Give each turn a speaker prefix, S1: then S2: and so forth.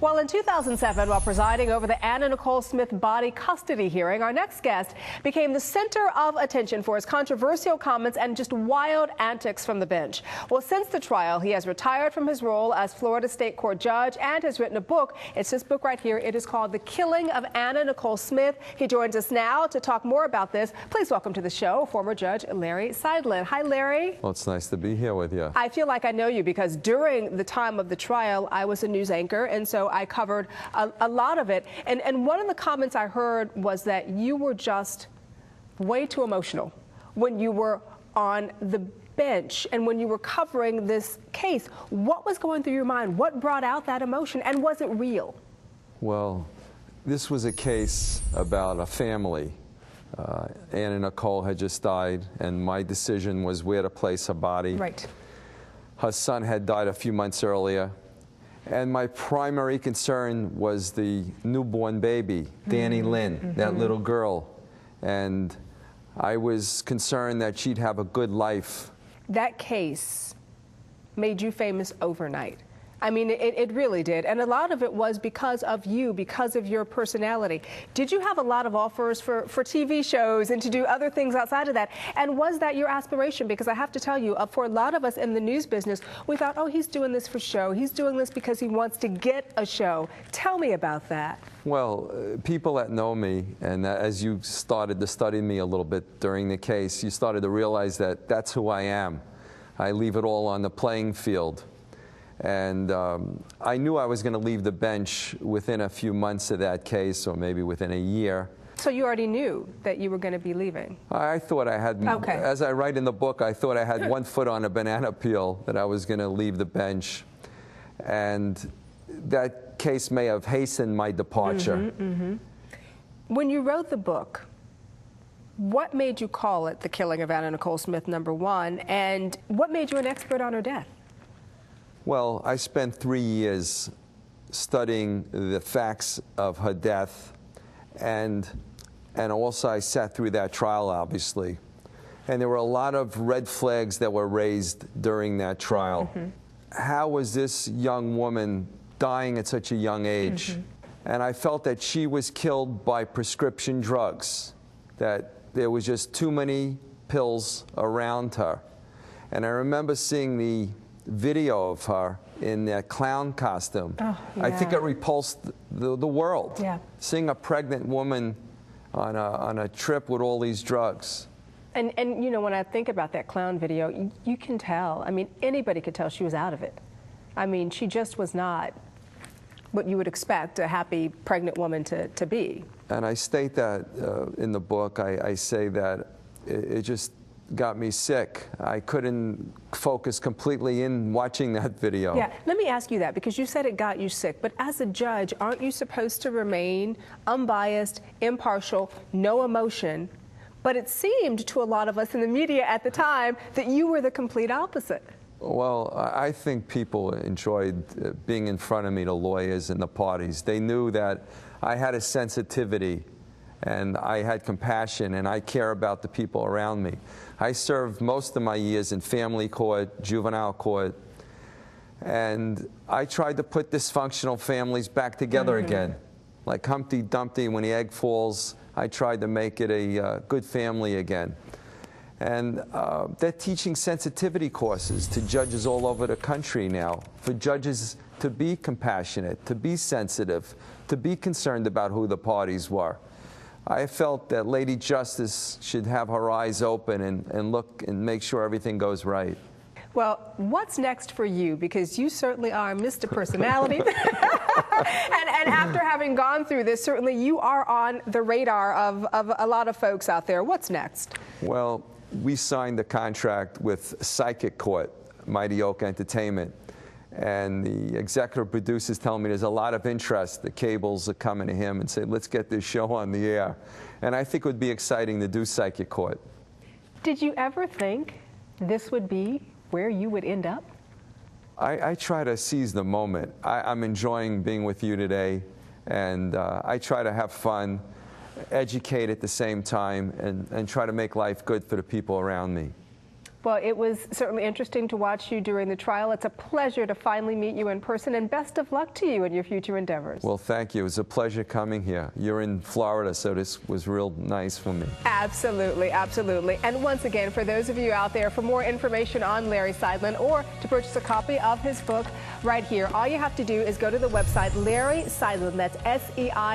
S1: Well, in 2007, while presiding over the Anna Nicole Smith body custody hearing, our next guest became the center of attention for his controversial comments and just wild antics from the bench. Well, since the trial, he has retired from his role as Florida State Court judge and has written a book. It's this book right here. It is called The Killing of Anna Nicole Smith. He joins us now to talk more about this. Please welcome to the show former Judge Larry Seidlin. Hi, Larry.
S2: Well, it's nice to be here with you.
S1: I feel like I know you because during the time of the trial, I was a news anchor, and so I covered a lot of it. And one of the comments I heard was that you were just way too emotional when you were on the bench and when you were covering this case. What was going through your mind? What brought out that emotion, and was it real?
S2: Well, this was a case about a family. Anna Nicole had just died, and my decision was where to place her body.
S1: Right.
S2: Her son had died a few months earlier, and my primary concern was the newborn baby, Danny Lynn, that little girl. And I was concerned that she'd have a good life. That
S1: case made you famous overnight. I mean, it really did. And a lot of it was because of you, because of your personality. Did you have a lot of offers for TV shows and to do other things outside of that? And was that your aspiration? Because I have to tell you, for a lot of us in the news business, we thought, oh, he's doing this for show. He's doing this because he wants to get a show. Tell me about that.
S2: Well, people that know me, and as you started to study me a little bit during the case, you started to realize that that's who I am. I leave it all on the playing field. And I knew I was going to leave the bench within a few months of that case, or maybe within a year.
S1: So you already knew that you were going to be leaving?
S2: I thought I had, as I write in the book, I thought I had one foot on a banana peel, that I was going to leave the bench. And that case may have hastened my departure.
S1: When you wrote the book, what made you call it The Killing of Anna Nicole Smith, #1, and what made you an expert on her death?
S2: Well, I spent 3 years studying the facts of her death, and also I sat through that trial, obviously. And there were a lot of red flags that were raised during that trial. How was this young woman dying at such a young age? And I felt that she was killed by prescription drugs, that there was just too many pills around her. And I remember seeing the video of her in that clown costume. I think it repulsed the world. Seeing a pregnant woman on a trip with all these drugs.
S1: And you know, when I think about that clown video, you can tell. I mean, anybody could tell she was out of it. I mean, she just was not what you would expect a happy pregnant woman to be.
S2: And I state that in the book. I say that it just got me sick. I couldn't focus completely in watching that video.
S1: Yeah, let me ask you that, because you said it got you sick, but as a judge, aren't you supposed to remain unbiased, impartial, no emotion? But it seemed to a lot of us in the media at the time that you were the complete opposite.
S2: Well, I think people enjoyed being in front of me, the lawyers and the parties. They knew that I had a sensitivity, and I had compassion, and I care about the people around me. I served most of my years in family court, juvenile court, and I tried to put dysfunctional families back together again. Like Humpty Dumpty, when the egg falls, I tried to make it a good family again. And they're teaching sensitivity courses to judges all over the country now, for judges to be compassionate, to be sensitive, to be concerned about who the parties were. I felt that Lady Justice should have her eyes open and look and make sure everything goes right.
S1: Well, what's next for you? Because you certainly are Mr. Personality. and after having gone through this, certainly you are on the radar of a lot of folks out there. What's next?
S2: Well, we signed a contract with Psychic Court, Mighty Oak Entertainment. And the executive producers tell me there's a lot of interest. The cables are coming to him and say, let's get this show on the air. And I think it would be exciting to do Psychic Court.
S1: Did you ever think this would be where you would end up?
S2: I try to seize the moment. I'm enjoying being with you today, and I try to have fun, educate at the same time, and try to make life good for the people around me.
S1: Well, it was certainly interesting to watch you during the trial. It's a pleasure to finally meet you in person, and best of luck to you in your future endeavors.
S2: Well, thank you. It was a pleasure coming here. You're in Florida, so this was real nice for me.
S1: Absolutely, absolutely. And once again, for those of you out there, for more information on Larry Seidlin or to purchase a copy of his book right here, all you have to do is go to the website Larry Seidlin, that's SEIDLIN.com.